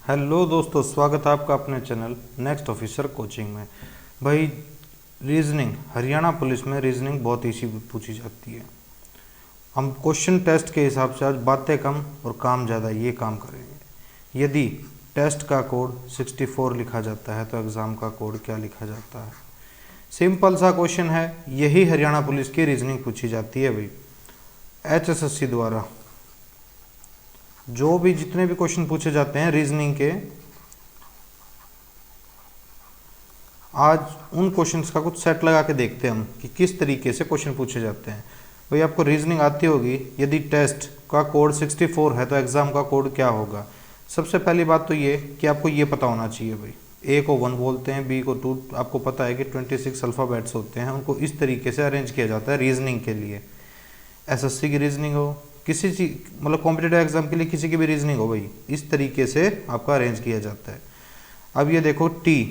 Hello दोस्तों, स्वागत है आपका अपने चैनल नेक्स्ट ऑफिसर कोचिंग में। भाई रीजनिंग, हरियाणा पुलिस में रीजनिंग बहुत ईजी पूछी जाती है। हम क्वेश्चन टेस्ट के हिसाब से आज बातें कम और काम ज़्यादा ये काम करेंगे। यदि टेस्ट का कोड 64 लिखा जाता है तो एग्ज़ाम का कोड क्या लिखा जाता है। सिंपल सा क्वेश्चन है, यही हरियाणा पुलिस की रीजनिंग पूछी जाती है भाई। HSSC द्वारा जो भी जितने भी क्वेश्चन पूछे जाते हैं रीजनिंग के, आज उन क्वेश्चंस का कुछ सेट लगा के देखते हैं हम कि किस तरीके से क्वेश्चन पूछे जाते हैं। भाई आपको रीजनिंग आती होगी, यदि टेस्ट का कोड 64 है तो एग्ज़ाम का कोड क्या होगा। सबसे पहली बात तो ये कि आपको ये पता होना चाहिए भाई, ए को 1 बोलते हैं, बी को 2। आपको पता है कि 26 अल्फ़ाबेट्स होते हैं, उनको इस तरीके से अरेंज किया जाता है रीजनिंग के लिए। SSC की रीजनिंग हो, किसी चीज मतलब कॉम्पिटेटिव एग्जाम के लिए किसी की भी रीजनिंग हो भाई, इस तरीके से आपका अरेंज किया जाता है। अब ये देखो टी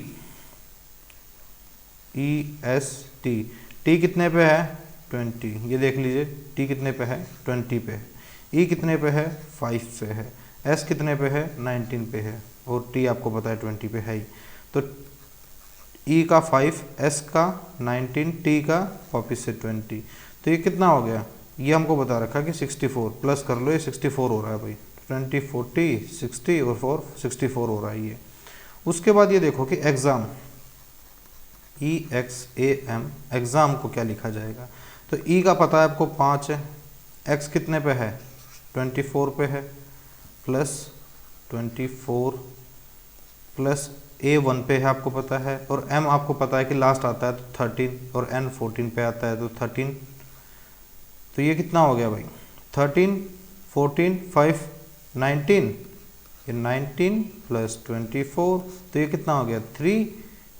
कितने पे है 20, ये देख लीजिए टी कितने पे है 20 पे है। ई कितने पे है 5 पे है। एस कितने पे है 19 पे है और टी आपको पता है 20 पे है ही। तो ई का 5, एस का 19, टी का वापिस से 20, तो ये कितना हो गया, ये हमको बता रखा कि 64 प्लस कर लो, ये 64 हो रहा है भाई। 20 40 60 और 4 64 हो रहा है ये। उसके बाद ये देखो कि एग्ज़ाम EXAM, एग्ज़ाम को क्या लिखा जाएगा। तो ई का पता है आपको 5 है, एक्स कितने पे है 24 पे है, प्लस 24 प्लस A1 पे है आपको पता है, और M आपको पता है कि लास्ट आता है तो 13, और N 14 पे आता है तो 13। तो ये कितना हो गया भाई 13 14 5 19, ये 19 प्लस 24, तो ये कितना हो गया 3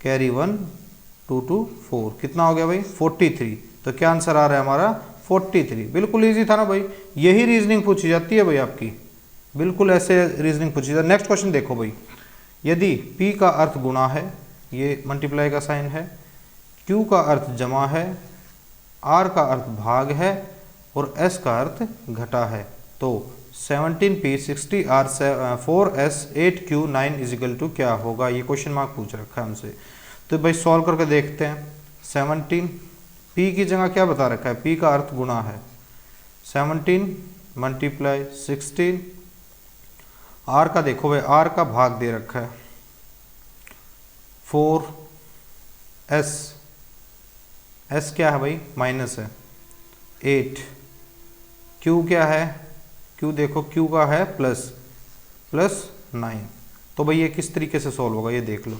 कैरी 1 2 2 4, कितना हो गया भाई 43। तो क्या आंसर आ रहा है हमारा 43। बिल्कुल इजी था ना भाई, यही रीजनिंग पूछी जाती है भाई आपकी, बिल्कुल ऐसे रीजनिंग पूछी जाती है। नेक्स्ट क्वेश्चन देखो भाई, यदि P का अर्थ गुणा है, ये मल्टीप्लाई का साइन है, Q का अर्थ जमा है, R का अर्थ भाग है और S का अर्थ घटा है, तो 17P 60R 4S 8Q 9 is equal to क्या होगा। ये क्वेश्चन मार्क पूछ रखा है हमसे, तो भाई सॉल्व करके देखते हैं। 17 P की जगह क्या बता रखा है, P का अर्थ गुणा है, 17 मल्टीप्लाई 16, R का देखो भाई, R का भाग दे रखा है 4S, S क्या है भाई माइनस है 8, Q क्या है, Q देखो Q का है प्लस 9। तो भाई ये किस तरीके से सॉल्व होगा ये देख लो,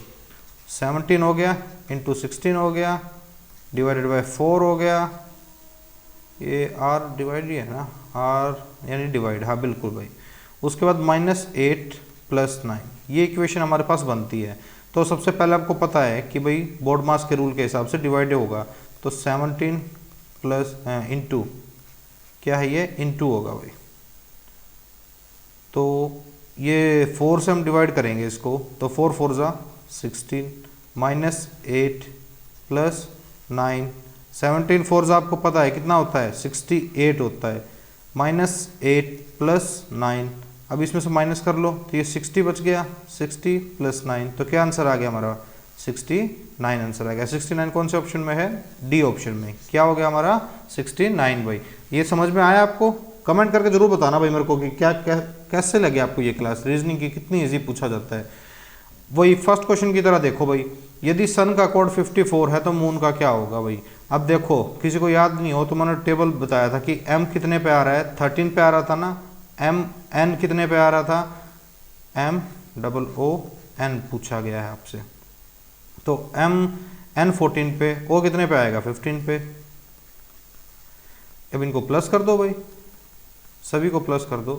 17 हो गया इंटू 16 हो गया डिवाइडेड बाय 4 हो गया, ये R डिवाइड ही है ना, R यानी डिवाइड, हाँ बिल्कुल भाई। उसके बाद -8 प्लस 9, ये इक्वेशन हमारे पास बनती है। तो सबसे पहले आपको पता है कि भाई बोर्ड मास के रूल के हिसाब से डिवाइड होगा, तो 17 प्लस इंटू क्या है ये इंटू होगा भाई। तो ये 4 से हम डिवाइड करेंगे इसको, तो 4 4 जा 16 -8 प्लस 9, 17 4 जा आपको पता है कितना होता है 68 होता है, -8 प्लस 9, अब इसमें से माइनस कर लो तो ये 60 बच गया, 60 प्लस 9, तो क्या आंसर आ गया हमारा 69 आंसर आ गया। 69 कौन से ऑप्शन में है, डी ऑप्शन में। क्या हो गया हमारा 69 भाई। ये समझ में आया आपको, कमेंट करके जरूर बताना भाई मेरे को कि कैसे लगे आपको ये क्लास, रीजनिंग की कितनी इजी पूछा जाता है। वही फर्स्ट क्वेश्चन की तरह देखो भाई, यदि सन का कोड 54 है तो मून का क्या होगा भाई। अब देखो किसी को याद नहीं हो तो मैंने टेबल बताया था कि M कितने पे आ रहा है 13 पे आ रहा था ना, N कितने पे आ रहा था, MOON पूछा गया है आपसे, तो N 14 पे, O कितने पे आएगा 15 पे। अब इनको प्लस कर दो भाई, सभी को प्लस कर दो,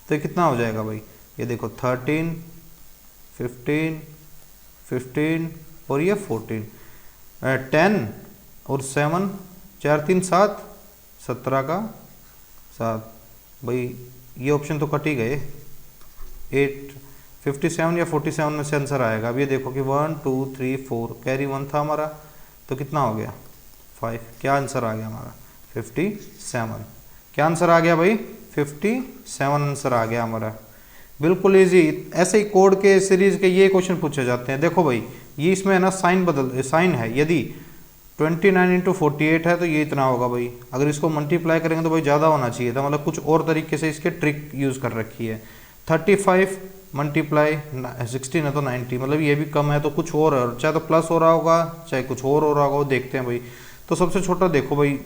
तो कितना हो जाएगा भाई, ये देखो 13 15 15 और ये 14, 10 और 7 4 3 7, 17 का 7 भाई, ये ऑप्शन तो कट ही गए। 57 या 47 में से आंसर आएगा। अब ये देखो कि 1 2 3 4 कैरी 1 था हमारा, तो कितना हो गया 5, क्या आंसर आ गया हमारा 57। क्या आंसर आ गया भाई 57 आंसर आ गया हमारा। बिल्कुल इजी। ऐसे ही कोड के सीरीज के ये क्वेश्चन पूछे जाते हैं। देखो भाई ये इसमें है ना साइन है, यदि 29 इंटू 48 है तो ये इतना होगा भाई। अगर इसको मल्टीप्लाई करेंगे तो भाई ज़्यादा होना चाहिए था, मतलब कुछ और तरीके से इसके ट्रिक यूज़ कर रखी है। 35 मल्टीप्लाई 16 है तो 90, मतलब ये भी कम है तो कुछ और है, चाहे तो प्लस हो रहा होगा चाहे कुछ और हो रहा होगा, वो देखते हैं भाई। तो सबसे छोटा देखो भाई,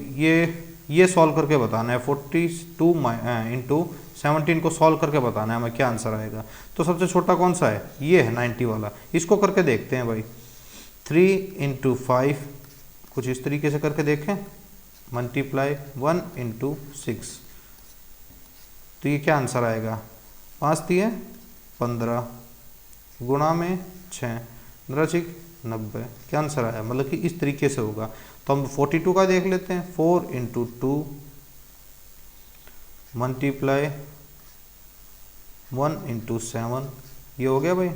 ये सॉल्व करके बताना है। 42 इंटू 17 को सॉल्व करके बताना है हमें क्या आंसर आएगा। तो सबसे छोटा कौन सा है, ये है 90 वाला। इसको करके देखते हैं भाई। 3 इंटू 5 कुछ इस तरीके से करके देखें, मल्टीप्लाई 1 इंटू 6, तो ये क्या आंसर आएगा, 5 दिए 15 गुणा में 6 द्रचिक 90, क्या आंसर आया, मतलब कि इस तरीके से होगा। तो हम 42 का देख लेते हैं। 4 इंटू 2 मल्टीप्लाई 1 इंटू 7, ये हो गया भाई।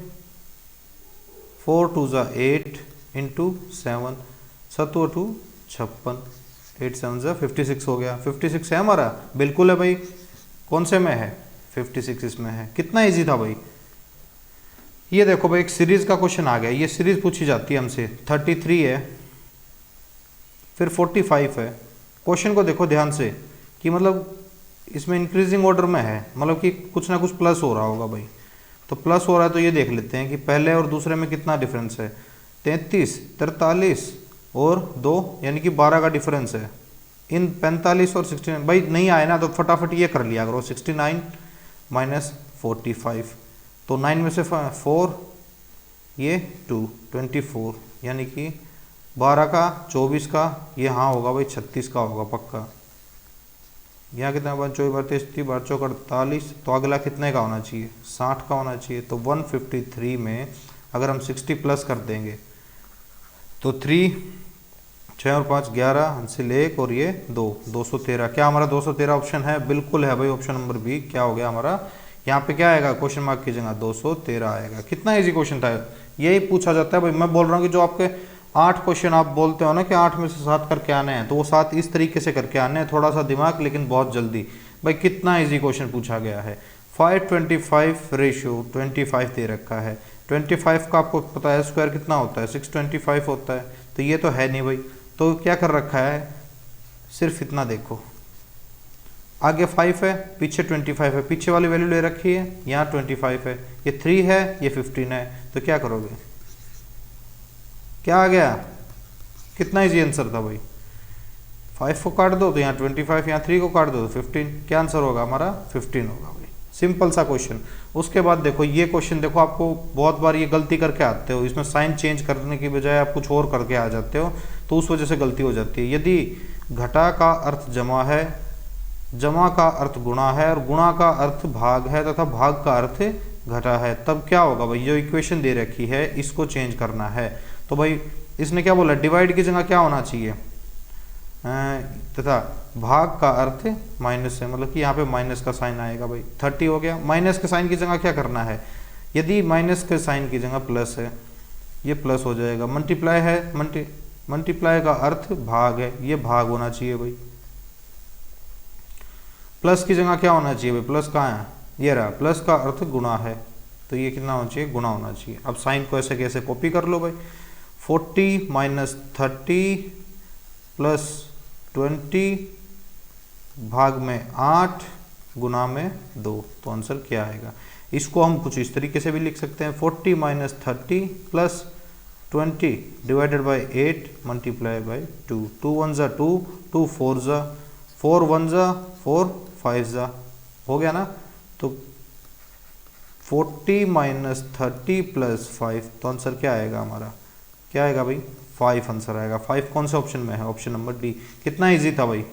4 2 ज़ा 8 इंटू 7, 7 2 56, 8 7 ज़ा 56 हो गया। 56 है हमारा, बिल्कुल है भाई। कौन से में है, 56 इसमें है। कितना इजी था भाई। ये देखो भाई एक सीरीज का क्वेश्चन आ गया, ये सीरीज पूछी जाती है हमसे। 33 है, फिर 45 है। क्वेश्चन को देखो ध्यान से कि मतलब इसमें इंक्रीजिंग ऑर्डर में है, मतलब कि कुछ ना कुछ प्लस हो रहा होगा भाई। तो प्लस हो रहा है तो ये देख लेते हैं कि पहले और दूसरे में कितना डिफरेंस है। 33 43 और 2 यानी कि 12 का डिफरेंस है। इन 45 और 69 भाई नहीं आए ना तो फटाफट ये कर लिया करो। 69 माइनस 45, तो 9 में से 4 ये 2 24, यानी कि 12 का 24 का ये हाँ होगा भाई, 36 का होगा पक्का। यहाँ कितना 24 बार 33 बार 4 48, तो अगला कितने का होना चाहिए, 60 का होना चाहिए। तो 153 में अगर हम 60 प्लस कर देंगे तो 3 6 और 5 11 हासिल 1 और ये 2 213। क्या हमारा 213 ऑप्शन है, बिल्कुल है भाई। ऑप्शन नंबर बी क्या हो गया हमारा, यहाँ पे क्या आएगा, क्वेश्चन मार्क की जगह 213 आएगा। कितना इजी क्वेश्चन था, यही पूछा जाता है भाई। मैं बोल रहा हूँ कि जो आपके 8 क्वेश्चन आप बोलते हो ना कि 8 में से 7 करके आने हैं, तो वो 7 इस तरीके से करके आने हैं, थोड़ा सा दिमाग लेकिन बहुत जल्दी। भाई कितना इजी क्वेश्चन पूछा गया है। 525 रेशियो 25 दे रखा है। 25 का आपको पता है स्क्वायर कितना होता है, 625 होता है। तो ये तो है नहीं भाई, तो क्या कर रखा है, सिर्फ इतना देखो, आगे 5 है पीछे 25 है, पीछे वाली वैल्यू ले रखी है, यहाँ 25 है, ये 3 है ये 15 है। तो क्या करोगे, क्या आ गया, कितना इजी आंसर था भाई। 5 को काट दो तो यहाँ 25, यहाँ 3 को काट दो तो 15, क्या आंसर होगा हमारा 15 होगा भाई। सिंपल सा क्वेश्चन। उसके बाद देखो ये क्वेश्चन देखो, आपको बहुत बार ये गलती करके आते हो, इसमें साइन चेंज करने की बजाय आप कुछ और करके आ जाते हो, तो उस वजह से गलती हो जाती है। यदि घटा का अर्थ जमा है, जमा का अर्थ गुणा है और गुणा का अर्थ भाग है तथा भाग का अर्थ घटा है, तब क्या होगा भाई, जो इक्वेशन दे रखी है इसको चेंज करना है। तो भाई इसने क्या बोला, डिवाइड की जगह क्या होना चाहिए, तथा भाग का अर्थ माइनस है, मतलब कि यहाँ पे माइनस का साइन आएगा भाई। 30 हो गया। माइनस के साइन की जगह क्या करना है, यदि माइनस के साइन की जगह प्लस है, ये प्लस हो जाएगा। मल्टीप्लाई है, मल्टीप्लाई का अर्थ भाग है, ये भाग होना चाहिए भाई। प्लस की जगह क्या होना चाहिए भाई, प्लस कहाँ है, ये रहा, प्लस का अर्थ गुणा है, तो ये कितना होना चाहिए, गुणा होना चाहिए। अब साइन को ऐसे कैसे कॉपी कर लो भाई। 40 माइनस 30 प्लस 20 भाग में 8 गुना में 2, तो आंसर क्या आएगा। इसको हम कुछ इस तरीके से भी लिख सकते हैं, 40 minus 30 plus 20 divided by 8 multiply by 2। 2 1 ज़ा 2, 2 4 ज़ा 4, 1 ज़ा 4, 5 ज़ा, हो गया ना। तो 40 माइनस 30 प्लस 5, तो आंसर क्या आएगा हमारा, क्या आएगा भाई 5 आंसर आएगा। 5 कौन से ऑप्शन में है, ऑप्शन नंबर डी। कितना इजी था भाई।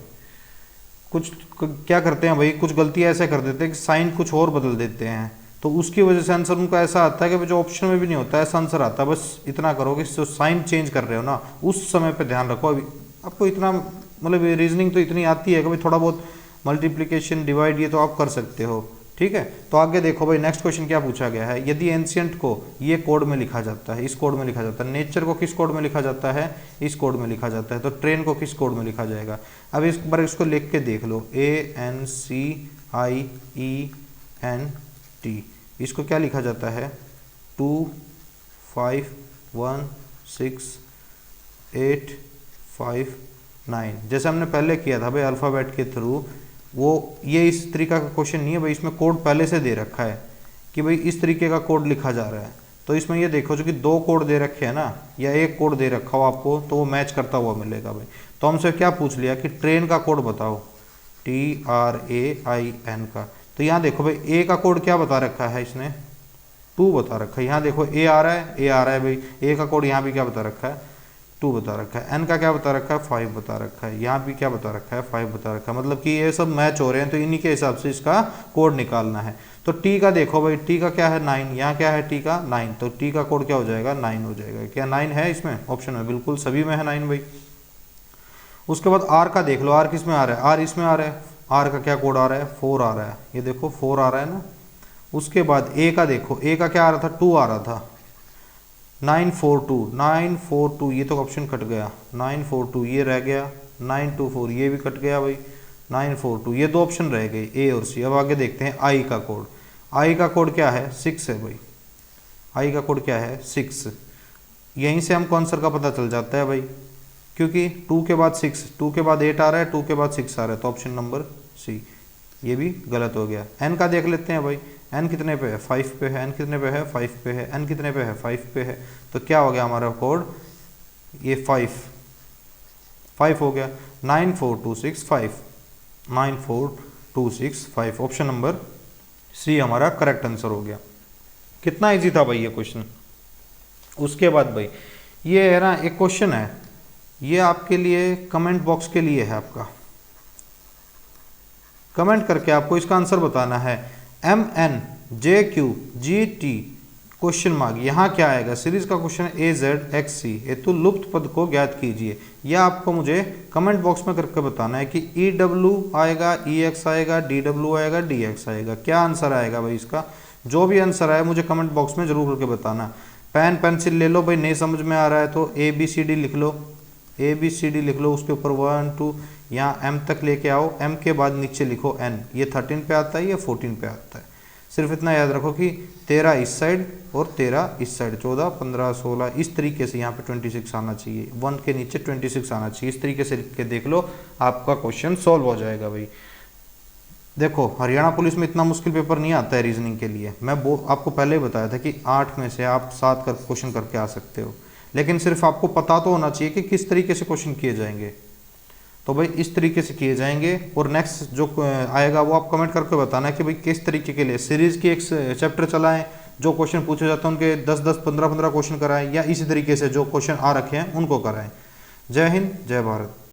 कुछ क्या करते हैं भाई, कुछ गलतियां ऐसे कर देते हैं कि साइन कुछ और बदल देते हैं, तो उसकी वजह से आंसर उनका ऐसा आता है कि जो ऑप्शन में भी नहीं होता ऐसा आंसर आता है। बस इतना करो कि जो साइन चेंज कर रहे हो ना उस समय पे ध्यान रखो। अभी आपको इतना मतलब रीजनिंग तो इतनी आती है कि भाई थोड़ा बहुत मल्टीप्लिकेशन डिवाइड ये तो आप कर सकते हो, ठीक है। तो आगे देखो भाई नेक्स्ट क्वेश्चन क्या पूछा गया है। यदि एंशियंट को ये कोड में लिखा जाता है, इस कोड में लिखा जाता है, नेचर को किस कोड में लिखा जाता है, इस कोड में लिखा जाता है, तो ट्रेन को किस कोड में लिखा जाएगा। अब इस बार इसको लिख के देख लो, ANCIENT, इसको क्या लिखा जाता है 2 5 1 6 8 5 9। जैसे हमने पहले किया था भाई अल्फ़ाबेट के थ्रू, वो ये इस तरीका का क्वेश्चन नहीं है भाई, इसमें कोड पहले से दे रखा है कि भाई इस तरीके का कोड लिखा जा रहा है। तो इसमें ये देखो जो कि 2 कोड दे रखे हैं ना, या एक कोड दे रखा हो आपको, तो वो मैच करता हुआ मिलेगा भाई। तो हमसे क्या पूछ लिया कि ट्रेन का कोड बताओ, TRAIN का। तो यहाँ देखो भाई ए का कोड क्या बता रखा है, इसने 2 बता रखा है। यहाँ देखो ए आ रहा है, ए आ रहा है भाई, ए का कोड यहाँ भी क्या बता रखा है 2 बता रखा है। एन का क्या बता रखा है 5 बता रखा है, यहाँ भी क्या बता रखा है 5 बता रखा है। मतलब कि ये सब मैच हो रहे हैं, तो इन्हीं के हिसाब से इसका कोड निकालना है। तो टी का देखो भाई, टी का क्या है 9, यहाँ क्या है टी का 9, तो टी का कोड क्या हो जाएगा 9 हो जाएगा। क्या 9 है इसमें ऑप्शन में? बिल्कुल सभी में है 9 भाई। उसके बाद आर का देख लो, आर किस में आ रहा है, आर इसमें आ रहा है। आर का क्या कोड आ रहा है 4 आ रहा है, ये देखो 4 आ रहा है ना। उसके बाद ए का देखो, ए का क्या आ रहा था 2 आ रहा था, 942 ये तो ऑप्शन कट गया, 942 ये रह गया, 924 ये भी कट गया भाई, 942 ये 2 ऑप्शन रह गए ए और सी। अब आगे देखते हैं आई का कोड। आई का कोड क्या है 6 है भाई, आई का कोड क्या है 6। यहीं से हमको आंसर का पता चल जाता है भाई, क्योंकि 2 के बाद 6, 2 के बाद 8 आ रहा है, 2 के बाद 6 आ रहा है, तो ऑप्शन नंबर सी। ये भी गलत हो गया। एन का देख लेते हैं भाई, एन कितने पे है 5 पे है, एन कितने पे है 5 पे है, एन कितने पे है 5 पे है। तो क्या हो गया हमारा कोड, ये 5 हो गया, 94265, 94265 ऑप्शन नंबर सी हमारा करेक्ट आंसर हो गया। कितना इजी था भाई ये क्वेश्चन। उसके बाद भाई ये है ना एक क्वेश्चन है, ये आपके लिए कमेंट बॉक्स के लिए है, आपका कमेंट करके आपको इसका आंसर बताना है। MNJQGT क्वेश्चन मार्क, यहाँ क्या आएगा, सीरीज का क्वेश्चन है AZXC हेतु लुप्त पद को ज्ञात कीजिए। यह आपको मुझे कमेंट बॉक्स में करके बताना है कि EW आएगा, EX आएगा, DW आएगा, DX आएगा, क्या आंसर आएगा भाई इसका। जो भी आंसर आए मुझे कमेंट बॉक्स में जरूर करके बताना। पेन पेंसिल ले लो भाई, नहीं समझ में आ रहा है तो ABCD लिख लो, ABCD लिख लो, उसके ऊपर 1 2 यहाँ M तक लेके आओ, M के बाद नीचे लिखो N। ये 13 पे आता है, ये 14 पे आता है। सिर्फ इतना याद रखो कि 13 इस साइड और 13 इस साइड, 14 15 16 इस तरीके से यहाँ पे 26 आना चाहिए, 1 के नीचे 26 आना चाहिए। इस तरीके से लिख के देख लो, आपका क्वेश्चन सॉल्व हो जाएगा भाई। देखो हरियाणा पुलिस में इतना मुश्किल पेपर नहीं आता है रीजनिंग के लिए। मैं आपको पहले ही बताया था कि 8 में से आप 7 कर क्वेश्चन करके आ सकते हो, लेकिन सिर्फ आपको पता तो होना चाहिए कि किस तरीके से क्वेश्चन किए जाएंगे। तो भाई इस तरीके से किए जाएंगे, और नेक्स्ट जो आएगा वो आप कमेंट करके बताना कि भाई किस तरीके के लिए सीरीज की एक चैप्टर चलाएं, जो क्वेश्चन पूछे जाते हैं उनके 10-10 15-15 क्वेश्चन कराएं, या इसी तरीके से जो क्वेश्चन आ रखे हैं उनको कराएं। जय हिंद, जय भारत।